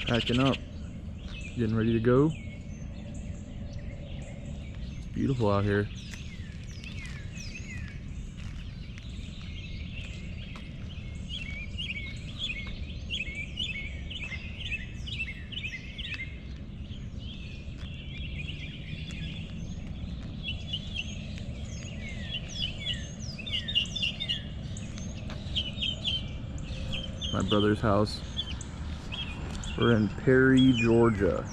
Packing up, getting ready to go. It's beautiful out here. My brother's house. We're in Perry, Georgia.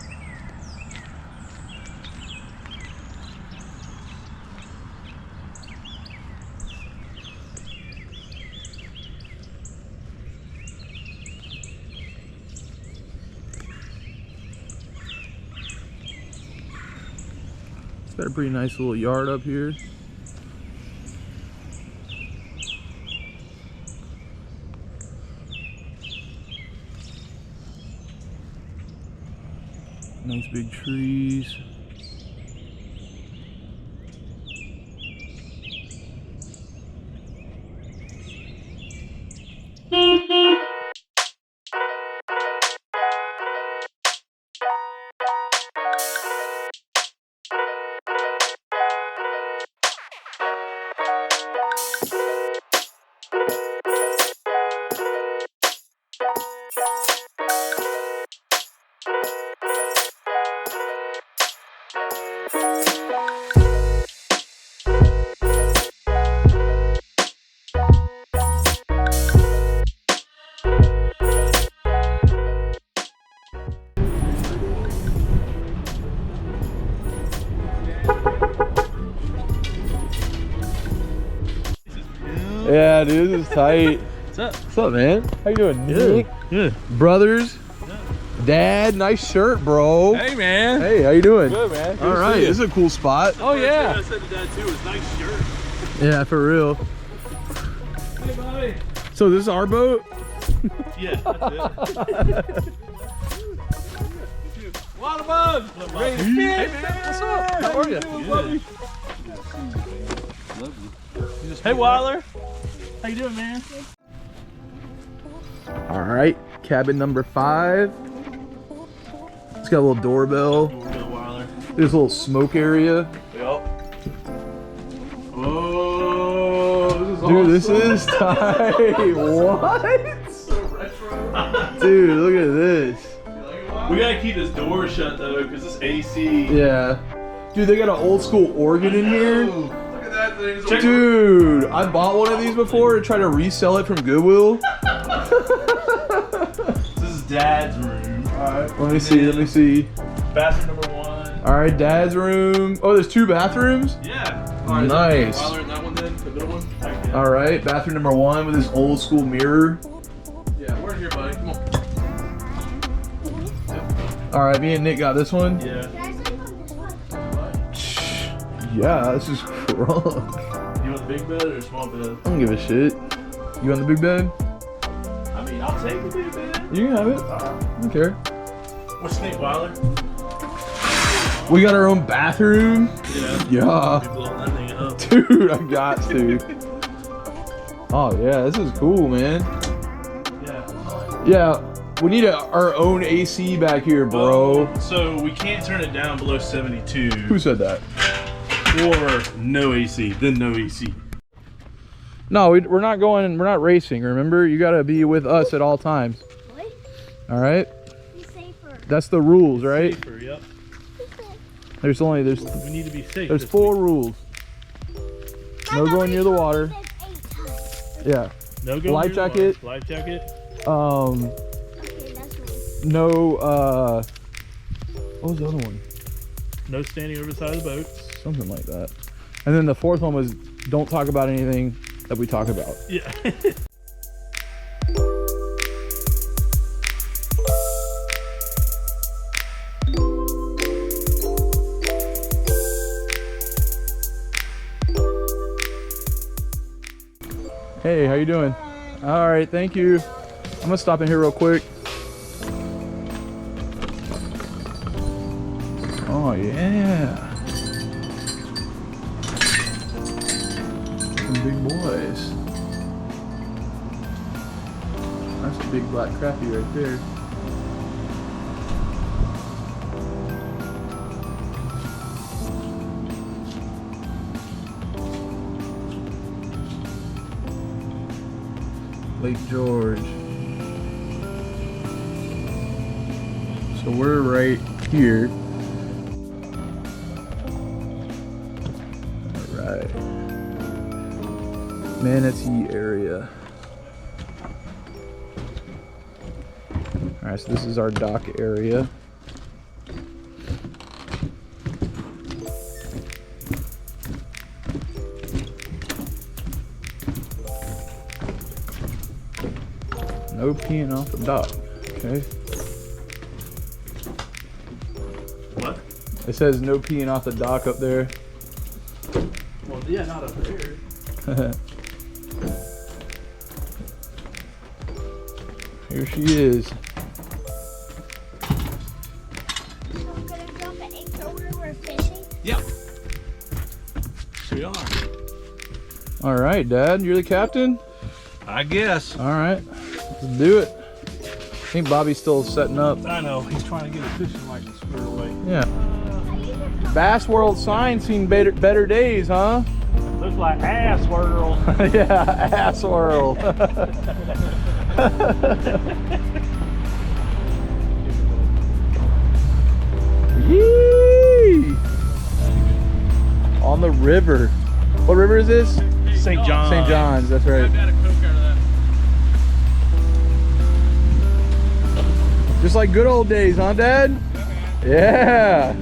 It's got a pretty nice little yard up here. Nice big trees. Yeah, dude, this is tight. What's up? What's up, man? How you doing? Good. Good. Brothers. Dad, nice shirt, bro. Hey, man. Hey, how you doing? Good, man. Good All right, this is a cool spot. Oh, yeah. I said to Dad too, it's nice shirt. Yeah, for real. Hey, buddy. So this is our boat? Yeah, that's it. Wiler bug. Ready to spin? Hey, man. What's up? How are you? Good. Hey, Wiler. How you doing, man? All right, cabin number 5. It's got a little doorbell. Wiler. There's a little smoke area. Yep. Oh, Dude, this is tight. What? so retro. Dude, look at this. We gotta keep this door shut though, because this AC. Yeah. Dude, they got an old school organ in here. Look at that thing. Dude, I bought one of these before and tried to resell it from Goodwill. This is Dad's room. Alright. Let me see. Bathroom number 1. All right, Dad's room. Oh, there's 2 bathrooms? Yeah. Nice. Wiler in that one then? The middle one? Yeah. All right, bathroom number 1 with this old school mirror. Yeah, we're in here, buddy. Come on. All right, me and Nick got this one. Yeah. Yeah, this is crunk. You want the big bed or a small bed? I don't give a shit. You want the big bed? I mean, I'll take the big bed. You can have it. I don't care. What's your name, Wiler? We got our own bathroom. Yeah. Yeah. You blow that thing up. Dude, I got to. Oh yeah, this is cool, man. Yeah. Yeah, we need our own AC back here, bro. So we can't turn it down below 72. Who said that? Or no AC, then no AC. No, we're not going. We're not racing. Remember, you gotta be with us at all times. What? All right. Be safer. That's the rules, right? Safer, yep. There's We need to be safe. there's this 4 week. rules. No going near the water. Yeah. No going Life near the water. jacket. Life jacket. Okay, that's one. No. What was the other one? No standing over the side of the boat. Something like that. And then the 4th one was don't talk about anything that we talk about. Yeah. Hey, how you doing? All right, thank you. I'm gonna stop in here real quick. Oh yeah. Some big boys. That's a big black crappie right there. Lake George. So we're right here. Alright. Manatee area. Alright, so this is our dock area. No peeing off the dock. Okay. What? It says no peeing off the dock up there. Well, yeah, not up there. Here she is. So I'm gonna drop an anchor where we're fishing. Yeah. We are. All right, Dad, you're the captain? I guess. All right, let's do it. I think Bobby's still setting up. I know. He's trying to get a fishing license squared away. Yeah. Bass World sign seen better days, huh? Looks like ass world. Yeah, Ass World. Yee! On the river. What river is this? St. John. St. John's, that's right. Just like good old days, huh, Dad? Yeah.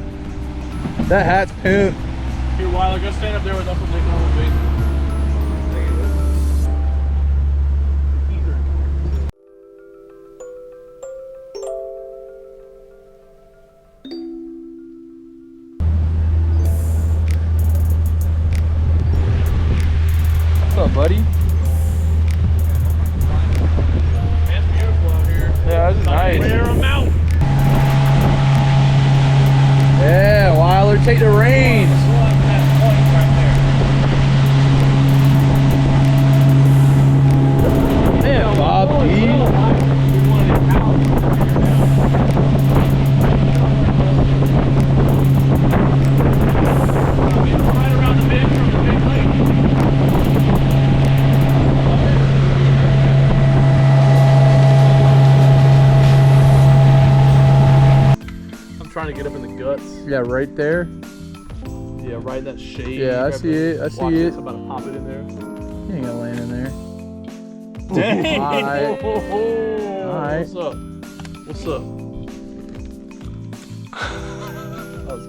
That hat's pimp. Here, Wiler, go stand up there with us and take a little bait. What's up, buddy? It's beautiful out here. Yeah, that's nice. Clear 'em out. Yeah, Wiler, take the reins. Man, Bobby. Right around the bend from the big lake. I'm trying to get up in the guts. Yeah, right there. Yeah, right in that shade. Yeah, I see it. I see it. I'm about to pop it in there. You ain't gonna land in there. Dang! Alright. Alright. What's up? What's up? That was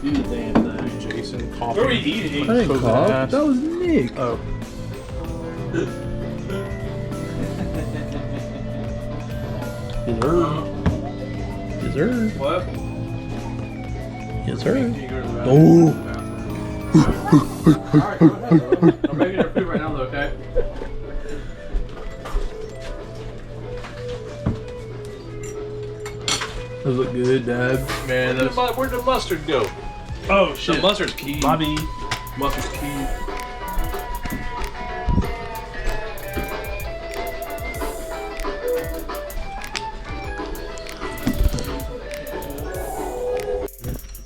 Do the damn thing. Jason, Where are we eating? I didn't cough. That was Nick. Oh. Dessert. What? Dessert. Can you go to the bathroom? Oh. Alright, go ahead, though. I'm making our food right now, though, okay? Those look good, Dad. Man, where'd the mustard go? Oh, The shit. mustard's key. Bobby. Mustard's key.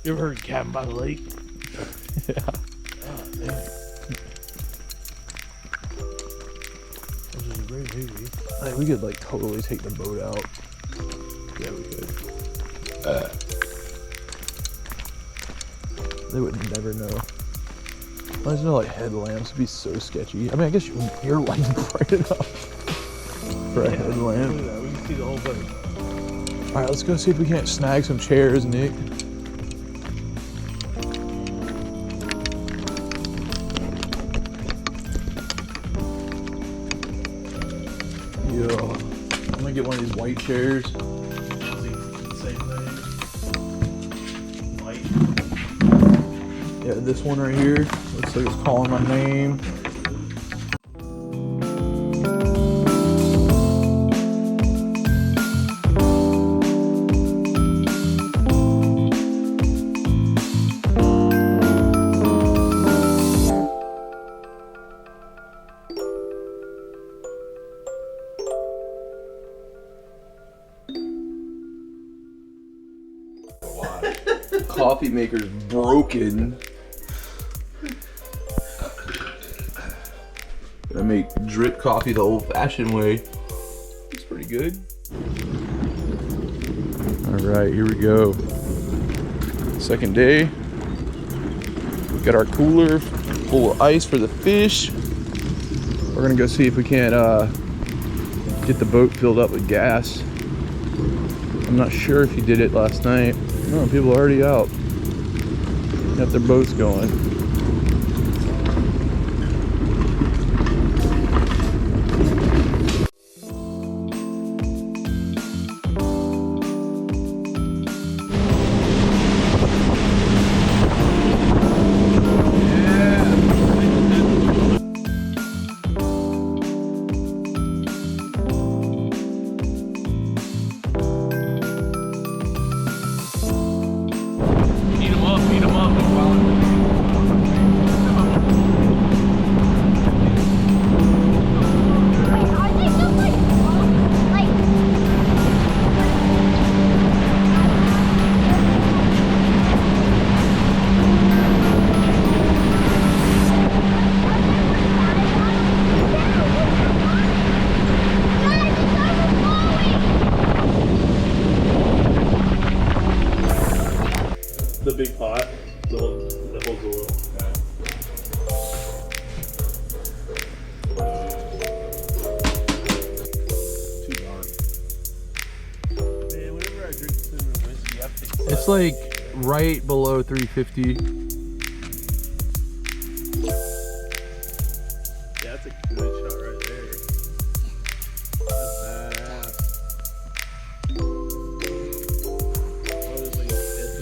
You ever heard of Cabin by the Lake? Yeah. This is a great movie. Like, we could like totally take the boat out. Yeah, we could. They would never know. There's no like headlamps. It'd be so sketchy. I mean, I guess you're lighting bright enough for a headlamp. Look at that. We can see the whole boat. All right, let's go see if we can't snag some chairs, Nick. Yeah, I'm gonna get one of these white chairs. Same thing. Light. Yeah, this one right here. Looks like it's calling my name. Coffee maker's broken. I make drip coffee the old-fashioned way. It's pretty good. All right, here we go. Second day. Got our cooler full of ice for the fish. We're gonna go see if we can't get the boat filled up with gas. I'm not sure if he did it last night. No, people are already out. Got their boats going. The big pot, the holds the oil. Too dark. Man, whenever I drink cinnamon whiskey, I think It's like right below 350. yeah, that's a good shot right there. That's badass.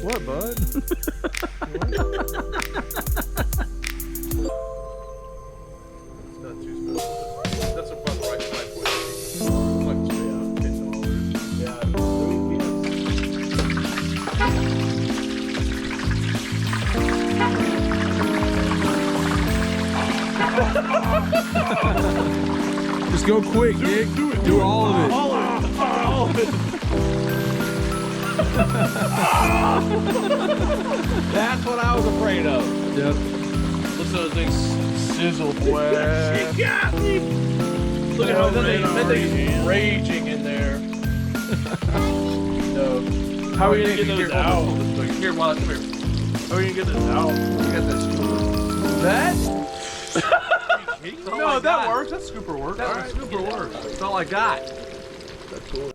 What, bud? Not too special. That's about the right size for it. Like straight out $10. Yeah. Just go quick, Nick. Do all of it. All of it. That's what I was afraid of. Yep. Listen to those things sizzle, boy. She got me. Look at how that thing's raging in there. No. How are we gonna get those out? Here, Wiler, come here. How are we gonna get this out? We got that scooper. That? No, that works. That scooper works. That scooper works. That's all I got. That's cool.